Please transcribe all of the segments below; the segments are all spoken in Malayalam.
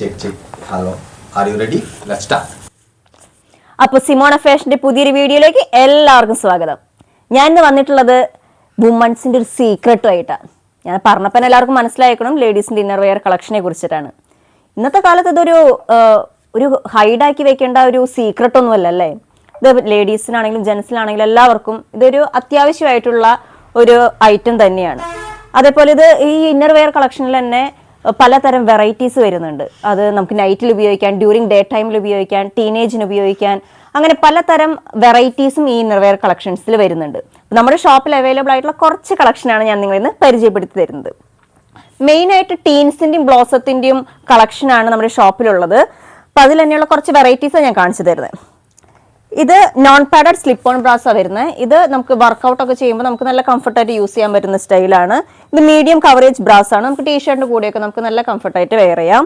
Check. Hello. Are you ready? Let's start. അപ്പോൾ സിമോണ ഫാഷന്റെ പുതിയൊരു വീഡിയോയിലേക്ക് എല്ലാവർക്കും സ്വാഗതം. ഞാൻ ഇന്ന് വന്നിട്ടുള്ളത് വുമൺസിന്റെ ഒരു സീക്രട്ടുമായിട്ടാണ്. ഞാൻ പറഞ്ഞപ്പോൾ എല്ലാവർക്കും മനസ്സിലാക്കണം ലേഡീസിന്റെ ഇന്നർ വെയർ കളക്ഷനെ കുറിച്ചിട്ടാണ്. ഇന്നത്തെ കാലത്ത് ഇതൊരു ഒരു ഹൈഡാക്കി വെക്കേണ്ട ഒരു സീക്രട്ട് ഒന്നുമല്ല അല്ലേ. ഇത് ലേഡീസിനാണെങ്കിലും ജെൻസിനാണെങ്കിലും എല്ലാവർക്കും ഇതൊരു അത്യാവശ്യമായിട്ടുള്ള ഒരു ഐറ്റം തന്നെയാണ്. അതേപോലെ ഇത് ഈ ഇന്നർ വെയർ കളക്ഷനിൽ തന്നെ പലതരം വെറൈറ്റീസ് വരുന്നുണ്ട്. അത് നമുക്ക് നൈറ്റിൽ ഉപയോഗിക്കാൻ, ഡ്യൂറിങ് ഡേ ടൈമിൽ ഉപയോഗിക്കാൻ, ടീനേജിന് ഉപയോഗിക്കാൻ, അങ്ങനെ പലതരം വെറൈറ്റീസും ഈ ഇന്നർ വെയർ കളക്ഷൻസിൽ വരുന്നുണ്ട്. നമ്മുടെ ഷോപ്പിൽ അവൈലബിൾ ആയിട്ടുള്ള കുറച്ച് കളക്ഷനാണ് ഞാൻ നിങ്ങളിൽ നിന്ന് പരിചയപ്പെടുത്തി തരുന്നത്. മെയിനായിട്ട് ടീൻസിൻ്റെയും ബ്ലോസത്തിൻ്റെയും കളക്ഷനാണ് നമ്മുടെ ഷോപ്പിലുള്ളത്. അപ്പോൾ അതിൽ തന്നെയുള്ള കുറച്ച് വെറൈറ്റീസാണ് ഞാൻ കാണിച്ചു തരുന്നത്. ഇത് നോൺ പാഡഡ് സ്ലിപ്പ് ഓൺ ബ്രാസാണ് വരുന്നത്. ഇത് നമുക്ക് വർക്കൗട്ടൊക്കെ ചെയ്യുമ്പോൾ നമുക്ക് നല്ല കംഫർട്ടായിട്ട് യൂസ് ചെയ്യാൻ പറ്റുന്ന സ്റ്റൈലാണ്. ഇത് മീഡിയം കവറേജ് ബ്രാസ് ആണ്. നമുക്ക് ടീഷർട്ടിൻ്റെ കൂടെയൊക്കെ നമുക്ക് നല്ല കംഫർട്ടായിട്ട് വെയർ ചെയ്യാം.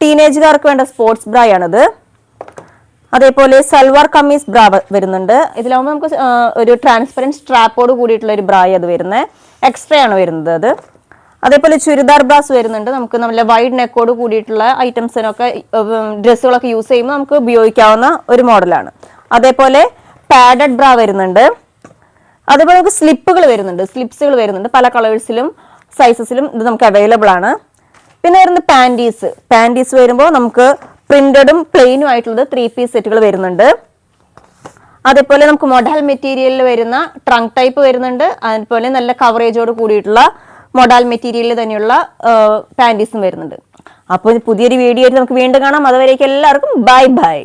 ടീനേജുകാർക്ക് വേണ്ട സ്പോർട്സ് ബ്രാ ആണിത്. അതേപോലെ സൽവാർ കമ്മീസ് ബ്രാ വരുന്നുണ്ട്. ഇതിലാവുമ്പോൾ നമുക്ക് ഒരു ട്രാൻസ്പെറൻറ്റ് സ്ട്രാപ്പോട് കൂടിയിട്ടുള്ള ഒരു ബ്രാ അത് വരുന്നത്. എക്സ്ട്രാ ആണ് വരുന്നത് അത്. അതേപോലെ ചുരിദാർ ബ്രാസ് വരുന്നുണ്ട്. നമുക്ക് നല്ല വൈഡ് നെക്കോട് കൂടിയിട്ടുള്ള ഐറ്റംസിനൊക്കെ ഡ്രസ്സുകളൊക്കെ യൂസ് ചെയ്യുമ്പോൾ നമുക്ക് ഉപയോഗിക്കാവുന്ന ഒരു മോഡലാണ്. അതേപോലെ പാഡഡ് ബ്രാ വരുന്നുണ്ട്. അതേപോലെ നമുക്ക് സ്ലിപ്പുകൾ വരുന്നുണ്ട്, സ്ലിപ്സുകൾ വരുന്നുണ്ട്. പല കളേഴ്സിലും സൈസസിലും ഇത് നമുക്ക് അവൈലബിൾ ആണ്. പിന്നെ വരുന്നത് പാൻറ്റീസ് വരുമ്പോൾ നമുക്ക് പ്രിന്റഡും പ്ലെയിനും ആയിട്ടുള്ളത് 3 പീസ് സെറ്റുകൾ വരുന്നുണ്ട്. അതേപോലെ നമുക്ക് മൊഡാൽ മെറ്റീരിയലിൽ വരുന്ന ട്രങ്ക് ടൈപ്പ് വരുന്നുണ്ട്. അതുപോലെ നല്ല കവറേജോട് കൂടിയിട്ടുള്ള മൊഡാൽ മെറ്റീരിയലിൽ തന്നെയുള്ള പാൻറ്റീസും വരുന്നുണ്ട്. അപ്പോൾ പുതിയൊരു വീഡിയോ ആയിട്ട് നമുക്ക് വീണ്ടും കാണാം. അതുവരേക്കും എല്ലാവർക്കും ബൈ.